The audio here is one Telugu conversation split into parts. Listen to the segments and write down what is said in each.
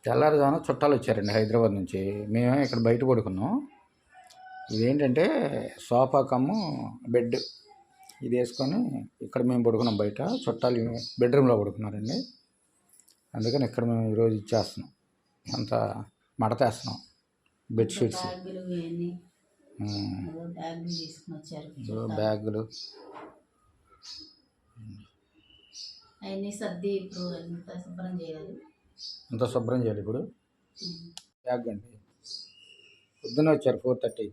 తెల్లారుజామున చుట్టాలు వచ్చారండి హైదరాబాద్ నుంచి. మేము ఇక్కడ బయట పడుకున్నాం. ఇదేంటంటే సోఫా కమ్ము బెడ్, ఇది వేసుకొని ఇక్కడ మేము పడుకున్నాం. బయట చుట్టాలు బెడ్రూమ్లో పడుకున్నారండి. అందుకని ఇక్కడ మేము ఈరోజు ఇచ్చేస్తున్నాం, అంతా మడతేస్తున్నాం బెడ్షీట్స్, బ్యాగులు అంతా శుభ్రం చేయాలి. ఇప్పుడు బ్యాగ్ అండి పొద్దున్న వచ్చారు 4:30.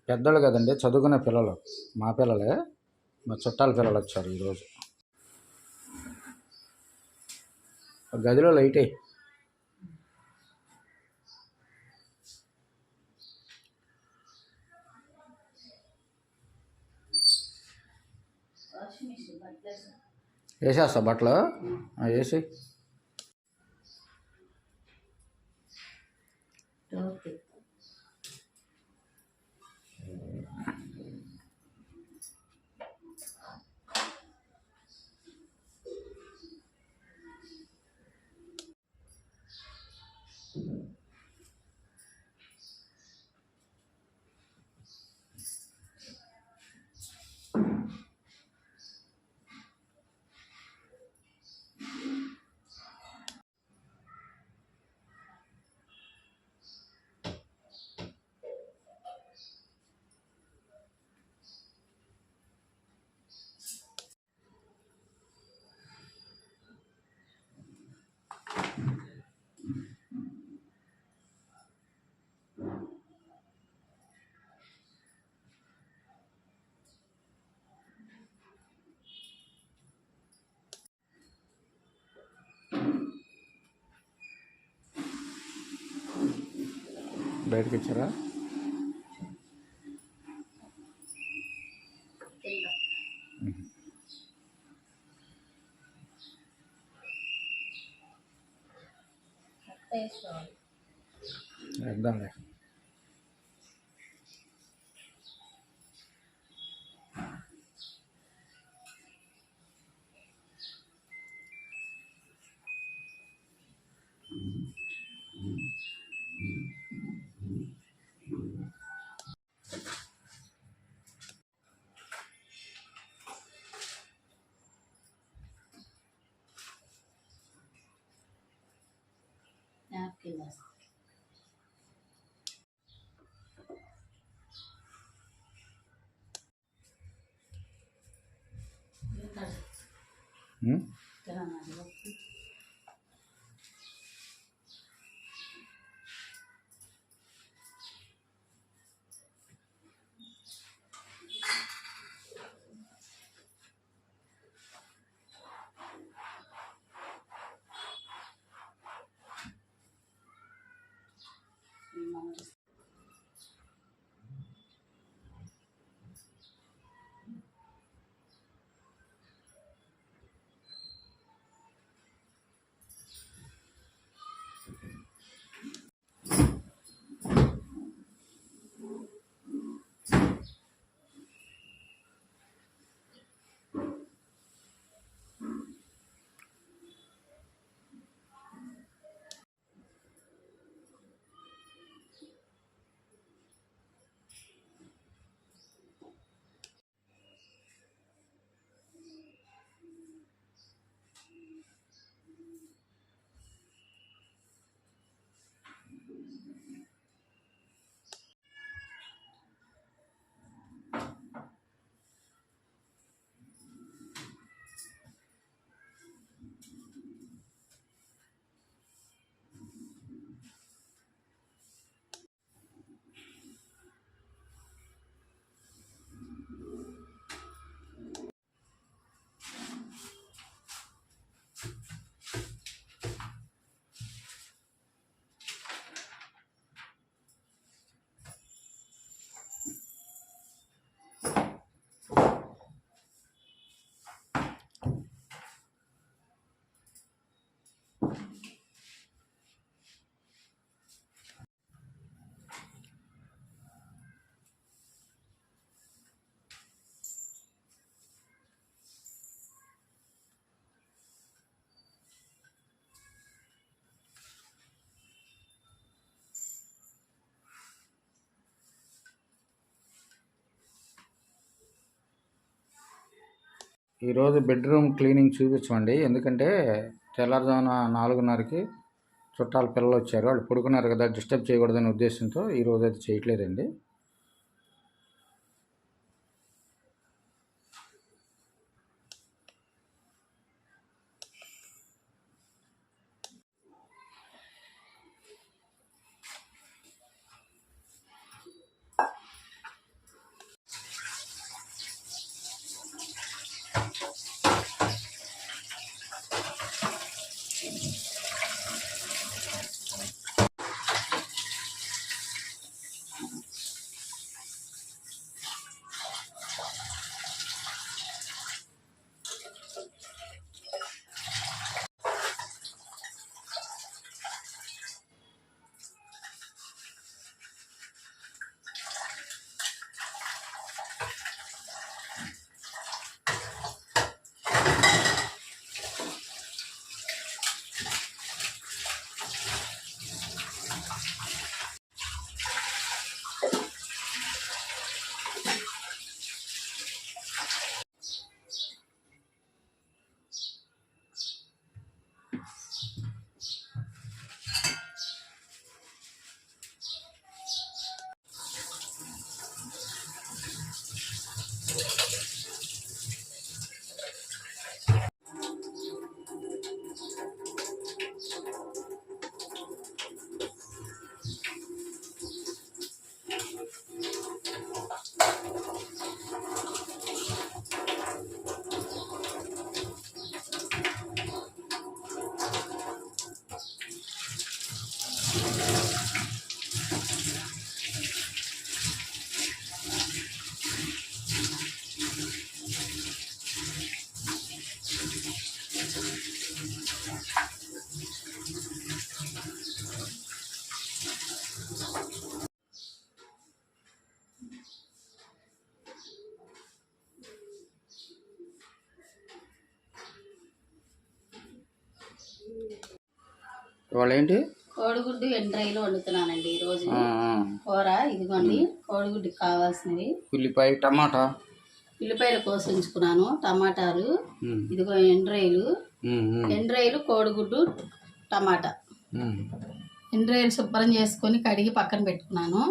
పెద్దోళ్ళు కదండి, చదువుకునే పిల్లలు, మా పిల్లలే, మా చుట్టాల పిల్లలు వచ్చారు ఈరోజు. గదిలో లైటే. వేసేస్తా బట్టలు, వేసి బయటకు వచ్చారా? వేద్దాంలే. ఈరోజు బెడ్రూమ్ క్లీనింగ్ చూపించమండి. ఎందుకంటే తెల్లారుజామున 4:30కి చుట్టాల పిల్లలు వచ్చారు. వాళ్ళు పడుకున్నారు కదా, డిస్టర్బ్ చేయకూడదనే ఉద్దేశంతో ఈరోజు అది చేయట్లేదండి. ఇవాళ ఏంటి? కోడిగుడ్డు ఎండ్రాయిలు వండుతున్నానండి ఈరోజు. కూర ఇదిగోండి, కోడిగుడ్డుకి కావాల్సినవి ఉల్లిపాయ, టమాటా, ఉల్లిపాయలు కోసి ఉంచుకున్నాను, టమాటాలు, ఇదిగో ఎండ్రాయిలు, కోడిగుడ్డు, టమాటా. ఎండ్రాయిలు శుభ్రం చేసుకొని కడిగి పక్కన పెట్టుకున్నాను.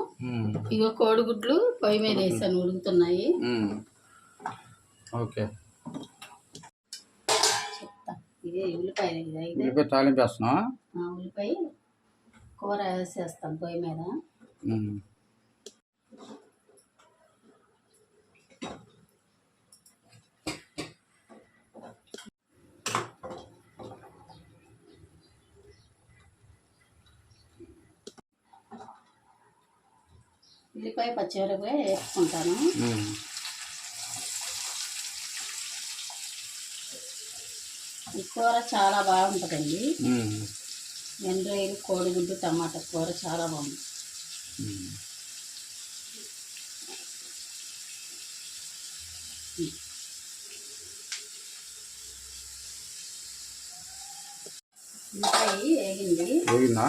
ఇగో కోడిగుడ్లు పొయ్యి మీద వేసాను, ఉడుకుతున్నాయి. ఓకే, ఇదే ఉల్లిపాయలు, ఉల్లిపాయ తాలింపు వేస్తున్నా. ఉల్లిపాయ కూర వేసేస్తాను పొయ్యి మీద. ఉల్లిపాయ పచ్చిమిరపకాయ వేసుకుంటాను. ఈ కూర చాలా బాగుంటుందండి. ఎండ్రాయిలు, కోడిగుడ్డు, టమాటా కూర చాలా బాగుంది. ఉల్లిపాయ వేగిందా?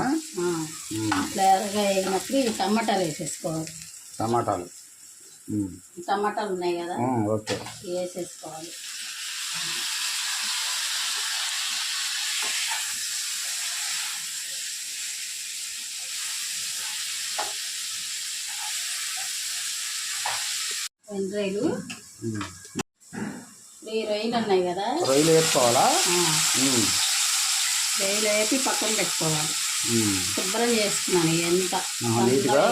క్లియర్గా వేగినప్పుడు ఈ టమాటాలు వేసేసుకోవాలి. టమాటాలు ఉన్నాయి కదా, వేసేసుకోవాలి. ఎండ్రాయిలు, ఈ రొయ్యలు ఉన్నాయి కదా, రొయ్యలు వేసుకోవాలా? రొయ్యలు వేసి పక్కన పెట్టుకోవాలి. శుభ్రం చేసుకున్నాను ఎంత కదా,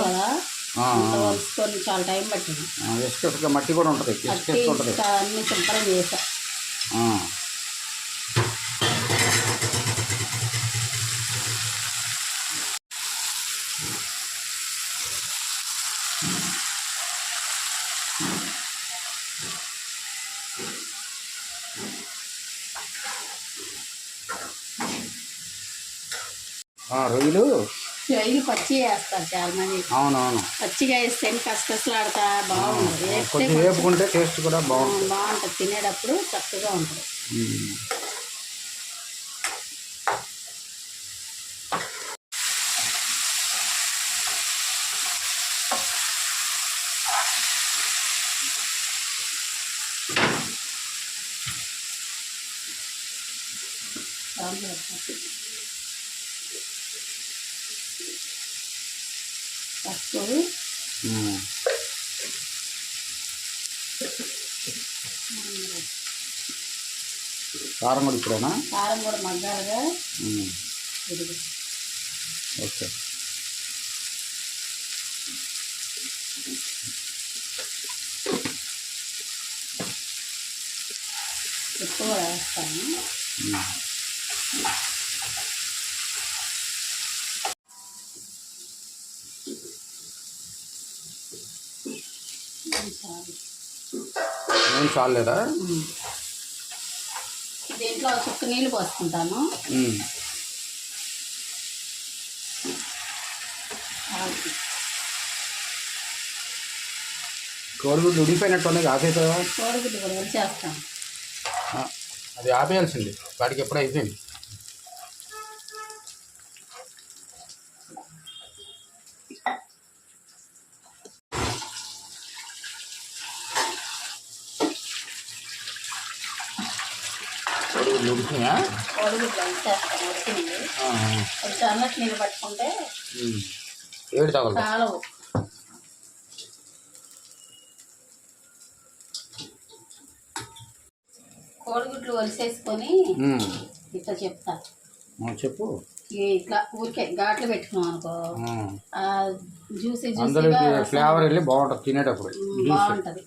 వలుసుకొని చాలా టైం పట్టింది. మట్టి కూడా ఉంటుంది, అన్ని శుభ్రం చేసా. రొయ్యలు పచ్చి వేస్తారు చాలా మంది. అవునవును, పచ్చిగా వేస్తే కసకసలాడతా బాగుంటుంది. వేపుకుంటే టేస్ట్ కూడా బాగుంటుంది, తినేటప్పుడు చక్కగా ఉంటుంది. పసుపు, కారం కూడా ఇప్పుడేనా? కారం కూడా మగ్గాలుగా. ఇదిగో ఓకే. ఎక్కువ వేస్తాను. ఏం చాలేదా? దీంట్లో చుక్క నీళ్ళు పోసుకుంటాను. కోడిగుడ్లు ఉడిపోయినట్టు ఉన్నది, ఆపేసావా? కోడిగుడ్డు కూడా వచ్చేస్తాను. అది ఆపేయాల్సింది, వాటికి ఎప్పుడు అయిపోయింది. కోడిగుడ్లు ఉడికినాయా? కోడిగుడ్లు వచ్చేస్తాను. ఉడికింది. కొంచెం అన్నట్టు నీళ్ళు పట్టుకుంటే ఏడు తగలదు. కాలవు. కోడిగుడ్లు వలిసేసుకొని ఇట్లా చెప్తా. చెప్పు. ఇట్లా ఊరికే ఘాట్లు పెట్టుకున్నాం అనుకో, జ్యూసీ ఫ్లేవర్ వెళ్ళి బాగుంటుంది తినేటప్పుడు. బాగుంటుంది.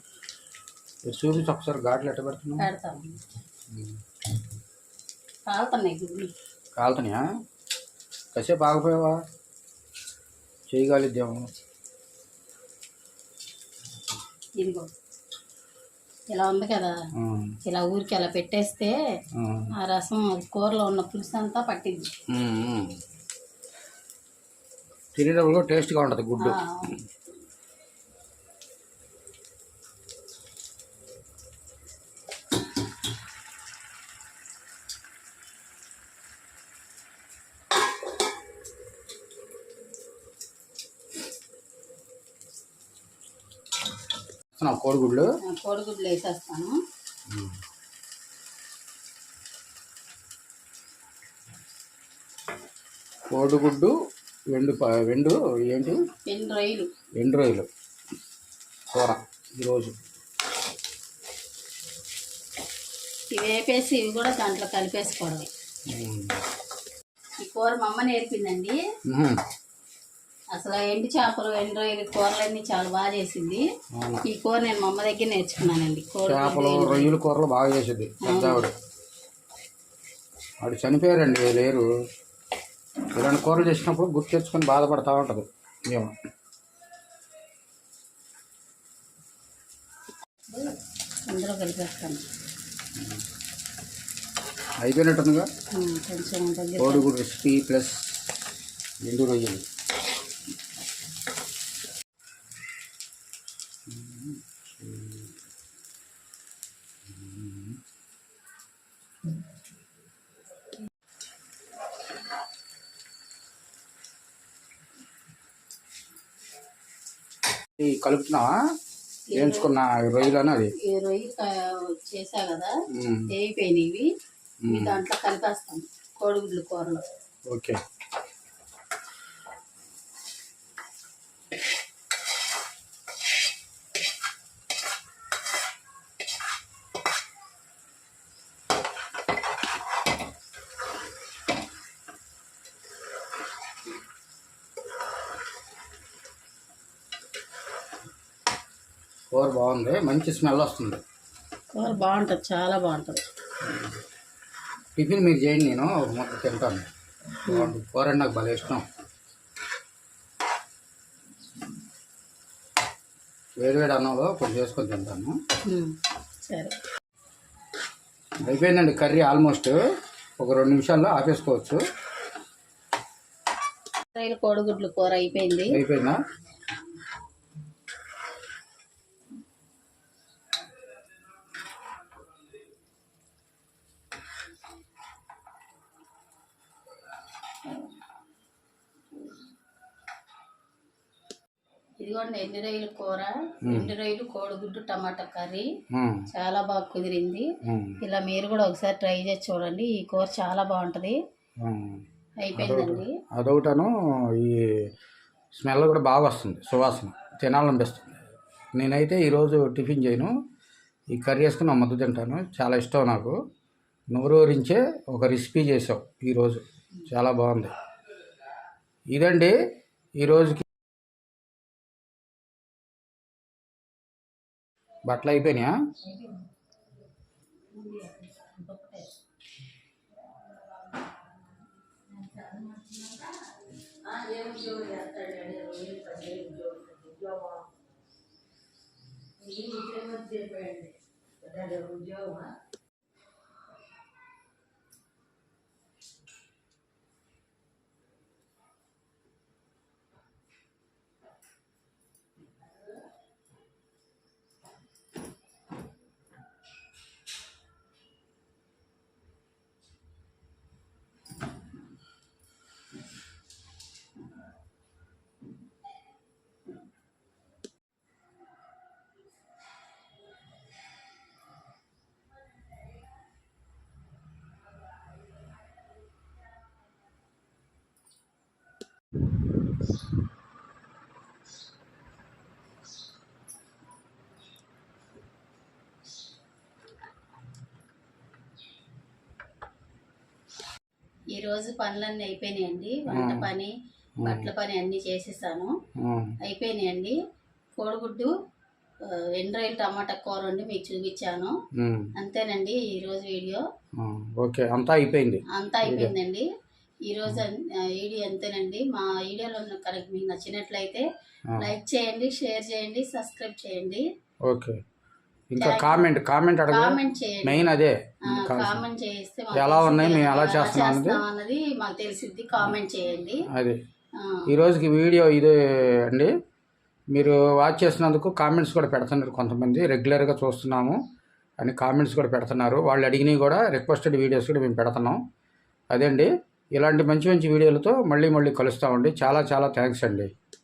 చూపించి ఒకసారి ఘాట్లు ఎట్ట పెడుతున్నావు? పెడతాము. కాలుతున్నాయి గుడ్లు. కాలుతున్నాయా? కాసేపు ఆగిపోయావా? చేయగలిద్దాము. ఇదిగో ఇలా ఉంది కదా, ఇలా ఊరికి అలా పెట్టేస్తే ఆ రసం కూరలో ఉన్న పులుసు అంతా పట్టింది. తినేటప్పుడు టేస్ట్గా ఉంటుంది గుడ్డు. కోడిగుడ్లు వేసేస్తాను. కోడిగుడ్డు వెండు ఏంటి? ఎండు రొయ్యలు కూర ఈరోజు. ఇవి వేపేసి ఇవి కూడా దాంట్లో కలిపేసుకోవడం. ఈ కూర మా అమ్మ నేర్పిందండి. అసలు ఎండు చేపలు, ఎండు రొయ్యలు కూరలన్నీ చాలా బాగా చేసింది. ఈ కూర నేను మా అమ్మ దగ్గర నేర్చుకున్నానండి. చేపలు, రొయ్యలు కూరలు బాగా చేసేది పెద్దవాడు. వాడు చనిపోయారండి, లేరు. ఇలాంటి కూరలు చేసినప్పుడు గుర్తు తెచ్చుకొని బాధపడతా ఉంటుంది మేము. అందులో కలిపేస్తాను. అయిపోయినట్టుందిగా కొంచెం కోడిగుడ్డు రెసిపీ ప్లస్ ఎండు రొయ్యలు. కలుపుతున్నావా? వేయించుకున్న రొయ్యలు అది రొయ్యలు చేసా కదా, వేయిపోయినవి. దాంట్లో కలిపేస్తాం కోడిగుడ్లు కూరలో. ఓకే. కూర బాగుంది, మంచి స్మెల్ వస్తుంది. కూర బాగుంటుంది, చాలా బాగుంటుంది. టిఫిన్ మీరు చేయండి, నేను ఒక ముద్ద తింటాను. కూర నాకు భలే ఇష్టం. వేడివేడి అన్నంలో కొంచెం చేసుకొని తింటాను. సరే, అయిపోయిందండి కర్రీ. ఆల్మోస్ట్ ఒక 2 నిమిషాల్లో ఆపేసుకోవచ్చు. కోడిగుడ్లు కూర అయిపోయింది. అయిపోయిందా? ఇది ఇదిగోండి ఎండు రొయ్యల కూర, ఎండు రొయ్యలు, కోడిగుడ్డు, టమాటా కర్రీ ఉమ్, చాలా బాగా కుదిరింది. ఉమ్, ఇలా మీరు కూడా ఒకసారి ట్రై చేసి చూడండి. ఈ కూర చాలా బాగుంటుంది. ఉమ్. అయిపోయిందండి. అదొకటను ఈ స్మెల్ కూడా బాగా వస్తుంది, సువాసన తినాలనిపిస్తుంది. నేనైతే ఈరోజు టిఫిన్ చేయను, ఈ కర్రీ వేసుకుని ముద్ద తింటాను. చాలా ఇష్టం నాకు. నోరూరించే ఒక రెసిపీ చేసావు ఈరోజు, చాలా బాగుంది. ఇదండి ఈరోజుకి. బట్టలు అయిపోయినాయా? ఈరోజు పనులన్నీ అయిపోయినాయండి. వంట పని, బట్టల పని అన్నీ చేసేసాను. అయిపోయినాయండి. కోడిగుడ్డు, ఎండ్రాయిల్ టమాటా కూర వండి మీకు చూపించాను. అంతేనండి ఈరోజు వీడియో. ఓకే, అంతా అయిపోయింది. అంతా అయిపోయిందండి ఈరోజు వీడియో. అంతేనండి. మా వీడియోలో కనుక మీకు నచ్చినట్లయితే లైక్ చేయండి, షేర్ చేయండి, సబ్స్క్రైబ్ చేయండి. ఓకే, ఇంకా కామెంట్ చేయండి. మెయిన్ అదే కామెంట్ చేస్తే ఎలా ఉన్నాయి, మేము ఎలా చేస్తున్నాం అన్నది మాకు తెలిసిద్ది. కామెంట్ చేయండి. అది ఈరోజుకి వీడియో ఇదే అండి. మీరు వాచ్ చేసినందుకు కామెంట్స్ కూడా పెడుతున్నారు కొంతమంది. రెగ్యులర్గా చూస్తున్నాము అని కామెంట్స్ కూడా పెడుతున్నారు. వాళ్ళు అడిగినవి కూడా రిక్వెస్టెడ్ వీడియోస్ కూడా మేము పెడుతున్నాం. అదే అండి, ఇలాంటి మంచి మంచి వీడియోలతో మళ్ళీ కలుస్తామండి. చాలా చాలా థ్యాంక్స్ అండి.